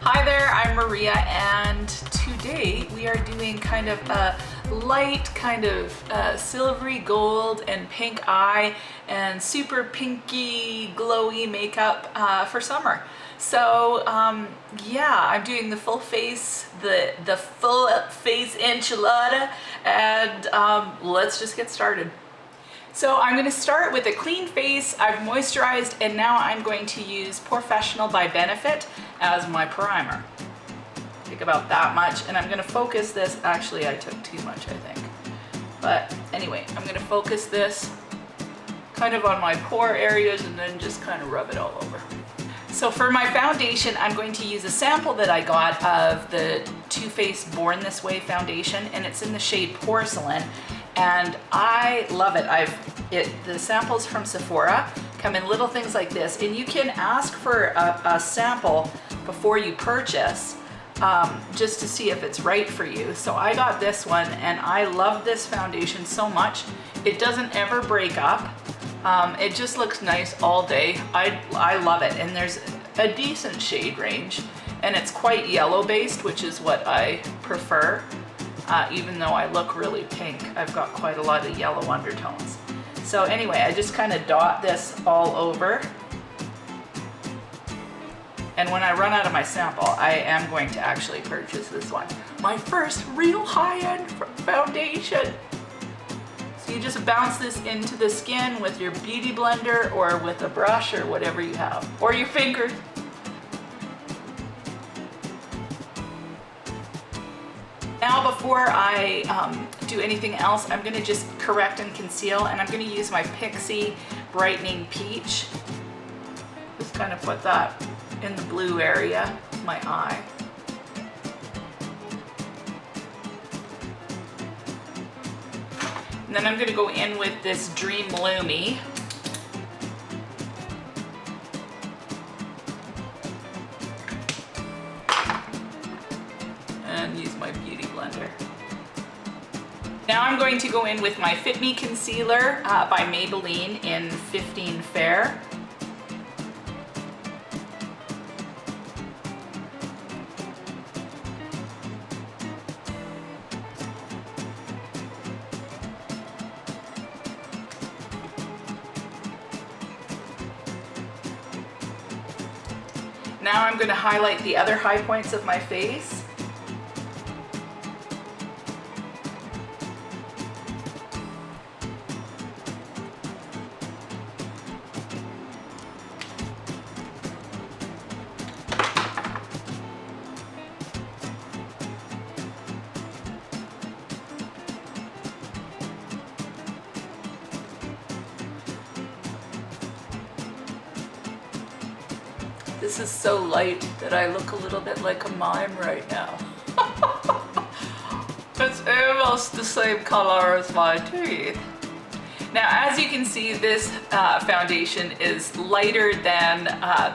Hi there, I'm Maria, and today we are doing kind of a light, kind of silvery gold and pink eye and super pinky glowy makeup for summer. So yeah, I'm doing the full face, the full face enchilada, and let's just get started. So I'm going to start with a clean face. I've moisturized, and now I'm going to use Porefessional by Benefit as my primer. Take about that much, and I'm going to focus this. Actually, I took too much, I think. But anyway, I'm going to focus this kind of on my pore areas and then just kind of rub it all over. So for my foundation, I'm going to use a sample that I got of the Too Faced Born This Way foundation, and it's in the shade Porcelain. And I love it. The samples from Sephora come in little things like this, and you can ask for a sample before you purchase just to see if it's right for you. So I got this one, and I love this foundation so much. It doesn't ever break up. It just looks nice all day. I love it, and there's a decent shade range, and it's quite yellow based, which is what I prefer. Even though I look really pink, I've got quite a lot of yellow undertones. So anyway, I just kind of dot this all over. And when I run out of my sample, I am going to actually purchase this one. My first real high-end foundation. So you just bounce this into the skin with your beauty blender or with a brush or whatever you have, or your fingers. Now before I do anything else, I'm going to just correct and conceal, and I'm going to use my Pixie Brightening Peach. Just kind of put that in the blue area of my eye. And then I'm going to go in with this Dream Lumi. And use my beauty blender. Now I'm going to go in with my Fit Me Concealer by Maybelline in 15 Fair. Now I'm going to highlight the other high points of my face. This is so light that I look a little bit like a mime right now. It's almost the same color as my teeth. Now, as you can see, this foundation is lighter than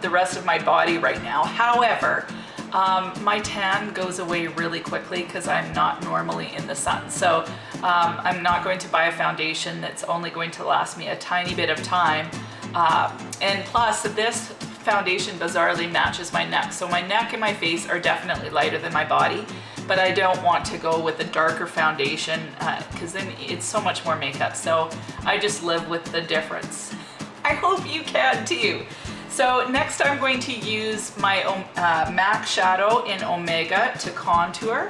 the rest of my body right now. However, my tan goes away really quickly because I'm not normally in the sun. So I'm not going to buy a foundation that's only going to last me a tiny bit of time. And plus, this foundation bizarrely matches my neck. So my neck and my face are definitely lighter than my body, but I don't want to go with a darker foundation because then it's so much more makeup. So I just live with the difference. I hope you can too. So next I'm going to use my MAC shadow in Omega to contour.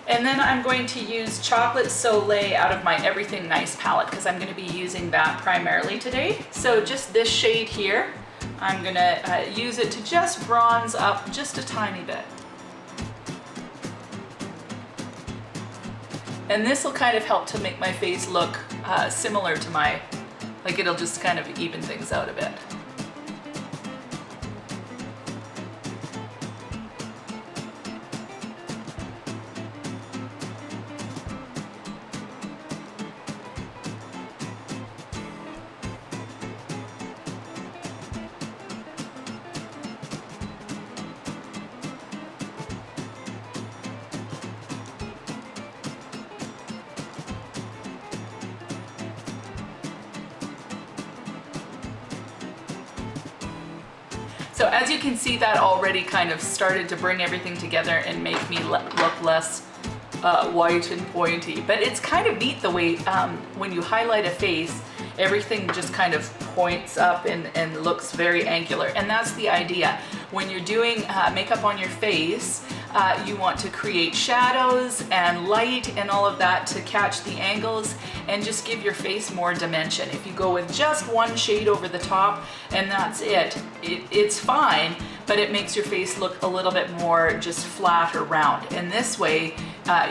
And then I'm going to use Chocolate Soleil out of my Everything Nice palette because I'm going to be using that primarily today. So just this shade here, I'm going to use it to just bronze up just a tiny bit. And this will kind of help to make my face look similar to my, like it'll just kind of even things out a bit. So as you can see, that already kind of started to bring everything together and make me look less white and pointy. But it's kind of neat the way when you highlight a face, everything just kind of points up and looks very angular. And that's the idea. When you're doing makeup on your face, you want to create shadows and light and all of that to catch the angles and just give your face more dimension. If you go with just one shade over the top and that's it's fine, but it makes your face look a little bit more just flat or round. And this way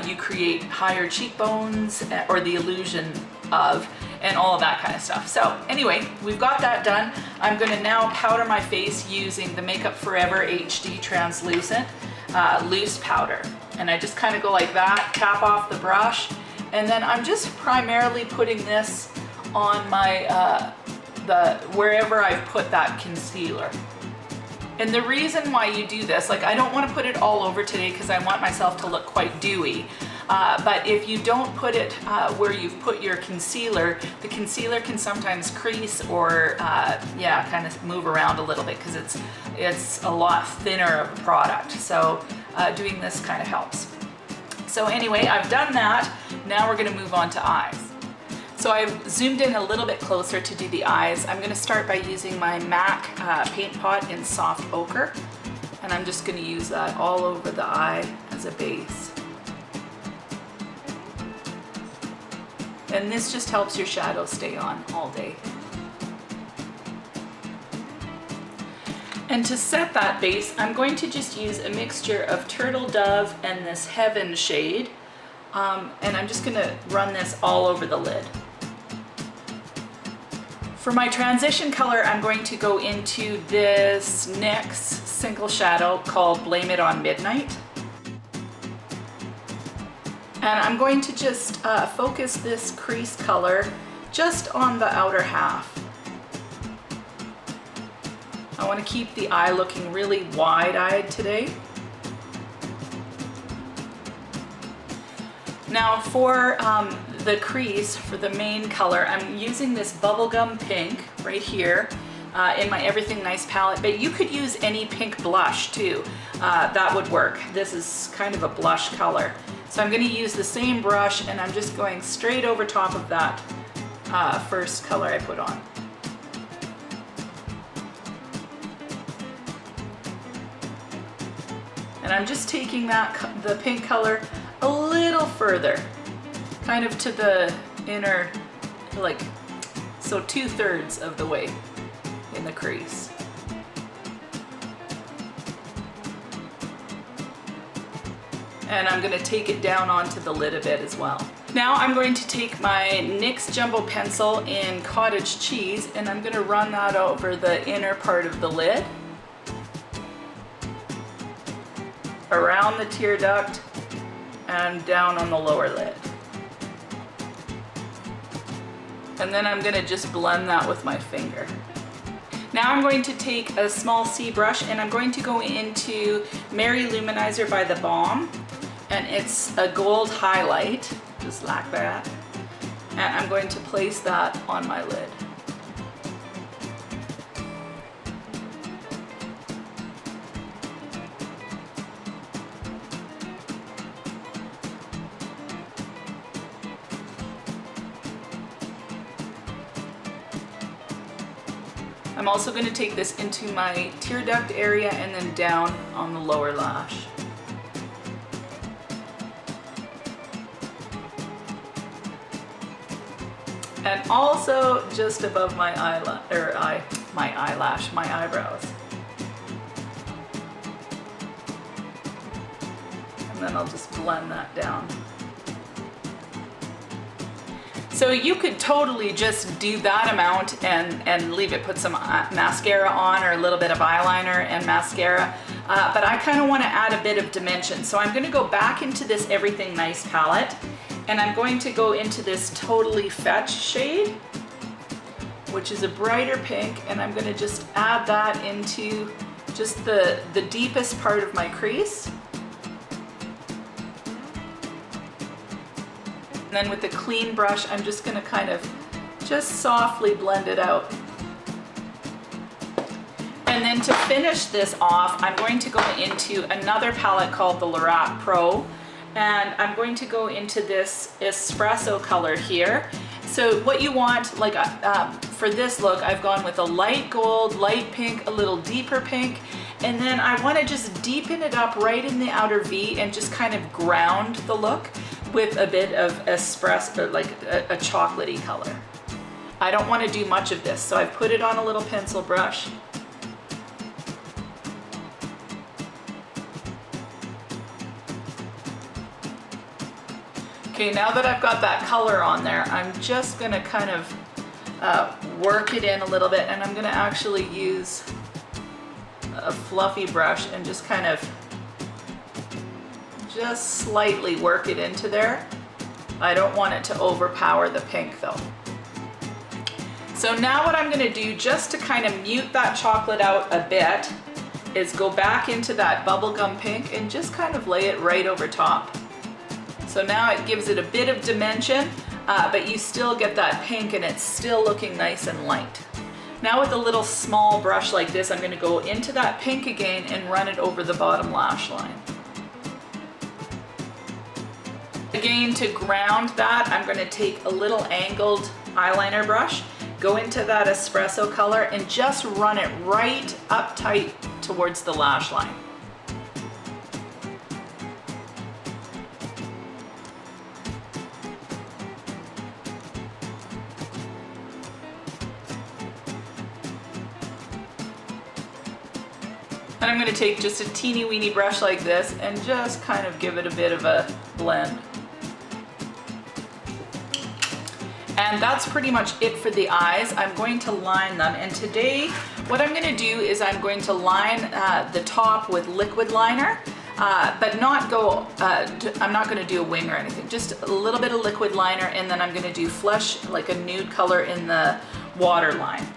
you create higher cheekbones or the illusion of, and all of that kind of stuff. So anyway, we've got that done. I'm gonna now powder my face using the Makeup Forever HD Translucent loose powder. And I just kind of go like that, tap off the brush, and then I'm just primarily putting this on my, wherever I've put that concealer. And the reason why you do this, like I don't want to put it all over today because I want myself to look quite dewy. But if you don't put it where you've put your concealer, the concealer can sometimes crease or yeah, kind of move around a little bit because it's a lot thinner of a product. So doing this kind of helps. So anyway, I've done that. Now we're going to move on to eyes. So I've zoomed in a little bit closer to do the eyes. I'm going to start by using my MAC paint pot in soft ochre. And I'm just going to use that all over the eye as a base. And this just helps your shadow stay on all day. And to set that base, I'm going to just use a mixture of Turtle Dove and this Heaven shade. And I'm just gonna run this all over the lid. For my transition color, I'm going to go into this NYX single shadow called Blame It on Midnight. And I'm going to just focus this crease color just on the outer half. I want to keep the eye looking really wide-eyed today. Now for the crease, for the main color, I'm using this bubblegum pink right here in my Everything Nice palette, but you could use any pink blush too. That would work. This is kind of a blush color. So I'm going to use the same brush and I'm just going straight over top of that first color I put on. And I'm just taking the pink color a little further, kind of to the inner, like, so 2/3 of the way in the crease. And I'm going to take it down onto the lid a bit as well. Now I'm going to take my NYX Jumbo Pencil in Cottage Cheese and I'm going to run that over the inner part of the lid, around the tear duct, and down on the lower lid. And then I'm going to just blend that with my finger. Now I'm going to take a small C brush and I'm going to go into Mary Luminizer by the Balm. And it's a gold highlight, just like that. And I'm going to place that on my lid. I'm also going to take this into my tear duct area and then down on the lower lash. And also just above my my eyebrows. And then I'll just blend that down. So you could totally just do that amount and leave it, put some mascara on or a little bit of eyeliner and mascara. But I kind of want to add a bit of dimension. So I'm going to go back into this Everything Nice palette. And I'm going to go into this Totally Fetch shade, which is a brighter pink, and I'm going to just add that into just the deepest part of my crease. And then with the clean brush, I'm just going to kind of just softly blend it out. And then to finish this off, I'm going to go into another palette called the Lorat Pro, and I'm going to go into this espresso color here. So what you want, like for this look, I've gone with a light gold, light pink, a little deeper pink, and then I want to just deepen it up right in the outer V and just kind of ground the look with a bit of espresso, like a chocolatey color. I don't want to do much of this, so I've put it on a little pencil brush. Okay, now that I've got that color on there, I'm just gonna kind of work it in a little bit, and I'm gonna actually use a fluffy brush and just kind of just slightly work it into there. I don't want it to overpower the pink though. So now what I'm gonna do, just to kind of mute that chocolate out a bit, is go back into that bubblegum pink and just kind of lay it right over top. So now it gives it a bit of dimension, but you still get that pink and it's still looking nice and light. Now with a little small brush like this, I'm going to go into that pink again and run it over the bottom lash line. Again, to ground that, I'm going to take a little angled eyeliner brush, go into that espresso color and just run it right up tight towards the lash line. And I'm going to take just a teeny weeny brush like this and just kind of give it a bit of a blend. And that's pretty much it for the eyes. I'm going to line them, and today what I'm going to do is I'm going to line the top with liquid liner, but not go, I'm not going to do a wing or anything, just a little bit of liquid liner, and then I'm going to do flesh, like a nude color in the waterline.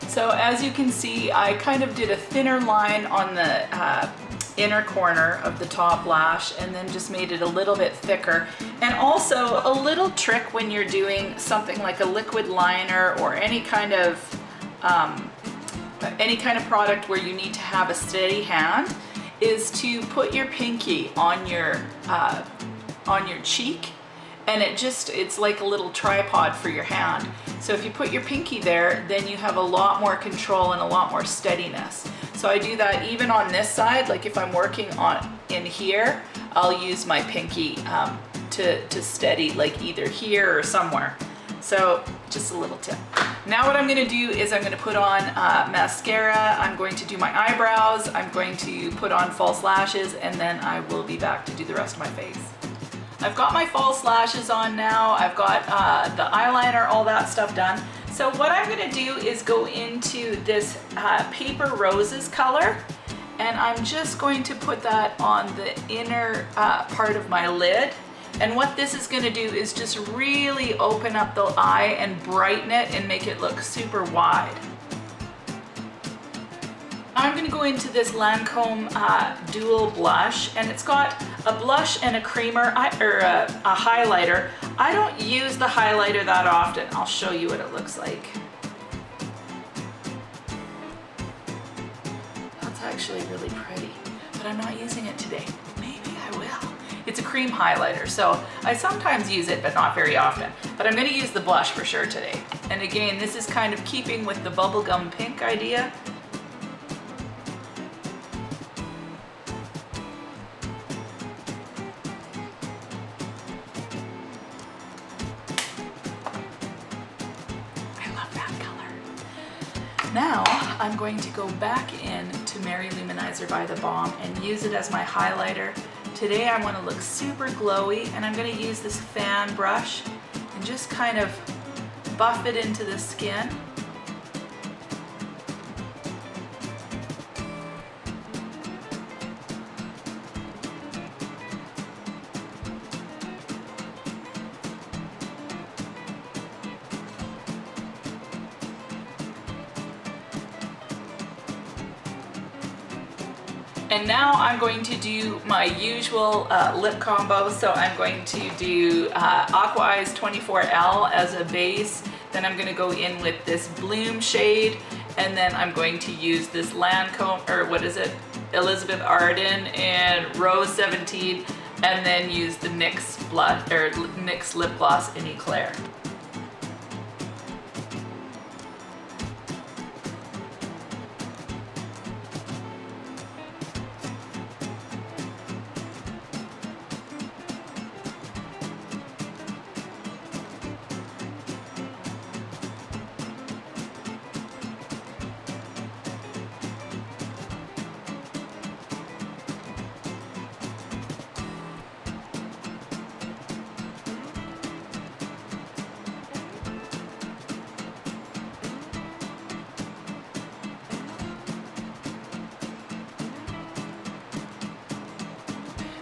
So as you can see, I kind of did a thinner line on the inner corner of the top lash and then just made it a little bit thicker. And also a little trick when you're doing something like a liquid liner or any kind of product where you need to have a steady hand is to put your pinky on your cheek, and it's like a little tripod for your hand. So if you put your pinky there, then you have a lot more control and a lot more steadiness. So I do that even on this side, like if I'm working in here, I'll use my pinky to steady, like either here or somewhere. So just a little tip. Now what I'm gonna do is I'm gonna put on mascara, I'm going to do my eyebrows, I'm going to put on false lashes, and then I will be back to do the rest of my face. I've got my false lashes on now, I've got the eyeliner, all that stuff done. So what I'm gonna do is go into this Paper Roses color, and I'm just going to put that on the inner part of my lid. And what this is gonna do is just really open up the eye and brighten it and make it look super wide. I'm gonna go into this Lancome dual blush, and it's got a blush and a creamer, or a highlighter. I don't use the highlighter that often. I'll show you what it looks like. That's actually really pretty, but I'm not using it today. Maybe I will. It's a cream highlighter, so I sometimes use it, but not very often. But I'm gonna use the blush for sure today. And again, this is kind of keeping with the bubblegum pink idea. Now I'm going to go back in to Mary Luminizer by the Balm and use it as my highlighter. Today I want to look super glowy, and I'm going to use this fan brush and just kind of buff it into the skin. And now I'm going to do my usual lip combo. So I'm going to do Aqua Eyes 24L as a base. Then I'm going to go in with this Bloom shade. And then I'm going to use this Lancome, or what is it? Elizabeth Arden and Rose 17. And then use the NYX blush, or NYX lip gloss in Eclair.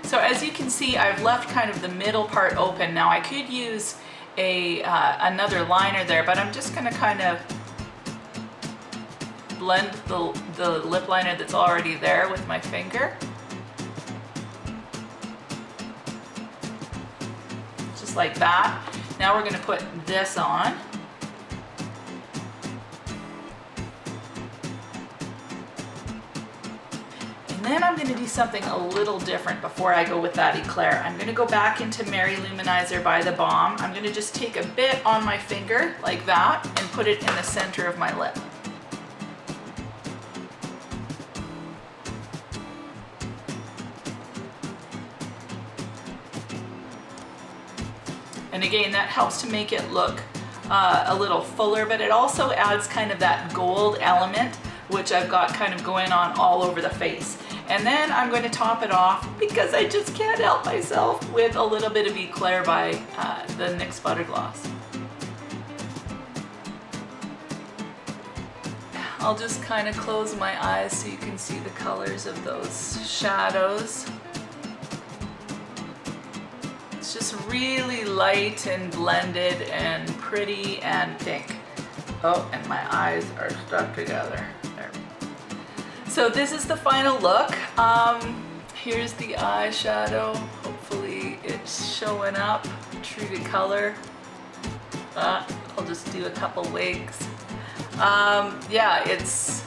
So as you can see, I've left kind of the middle part open. Now I could use another liner there, but I'm just going to kind of blend the lip liner that's already there with my finger. Just like that. Now we're going to put this on. And then I'm going to do something a little different before I go with that Eclair. I'm going to go back into Mary Luminizer by the Balm. I'm going to just take a bit on my finger like that and put it in the center of my lip. And again, that helps to make it look a little fuller, but it also adds kind of that gold element, which I've got kind of going on all over the face. And then I'm going to top it off, because I just can't help myself, with a little bit of Eclair by the NYX Butter Gloss. I'll just kind of close my eyes so you can see the colors of those shadows. It's just really light and blended and pretty and pink. Oh, and my eyes are stuck together. There. So this is the final look. Here's the eyeshadow. Hopefully it's showing up true to color. I'll just do a couple wigs. Yeah, it's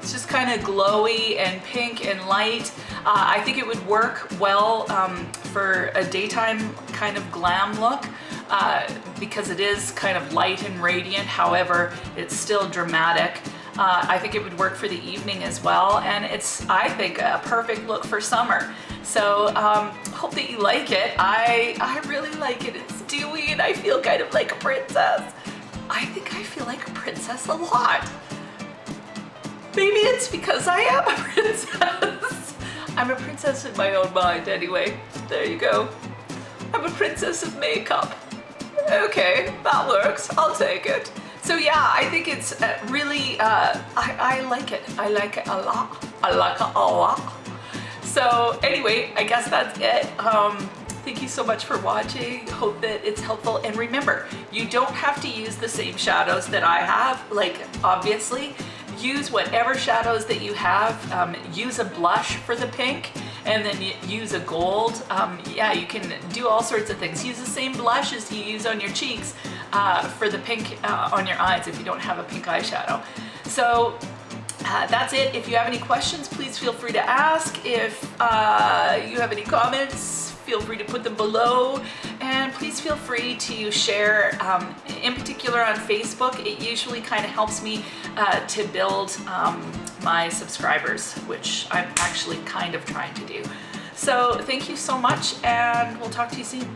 just kind of glowy and pink and light. I think it would work well for a daytime kind of glam look. Because it is kind of light and radiant, however, it's still dramatic. I think it would work for the evening as well, and it's, I think, a perfect look for summer. So hope that you like it. I really like it. It's dewy and I feel kind of like a princess. I think I feel like a princess a lot. Maybe it's because I am a princess. I'm a princess in my own mind anyway. There you go. I'm a princess of makeup. Okay, that works. I'll take it. So yeah, I think it's really, I like it. I like it a lot. I like it a lot. So anyway, I guess that's it. Thank you so much for watching. Hope that it's helpful. And remember, you don't have to use the same shadows that I have. Like, obviously, use whatever shadows that you have. Use a blush for the pink, and then use a gold. Yeah, you can do all sorts of things. Use the same blush as you use on your cheeks for the pink on your eyes if you don't have a pink eyeshadow. So that's it. If you have any questions, please feel free to ask. If you have any comments, feel free to put them below, and please feel free to share, in particular on Facebook. It usually kind of helps me to build my subscribers, which I'm actually kind of trying to do. So thank you so much, and we'll talk to you soon.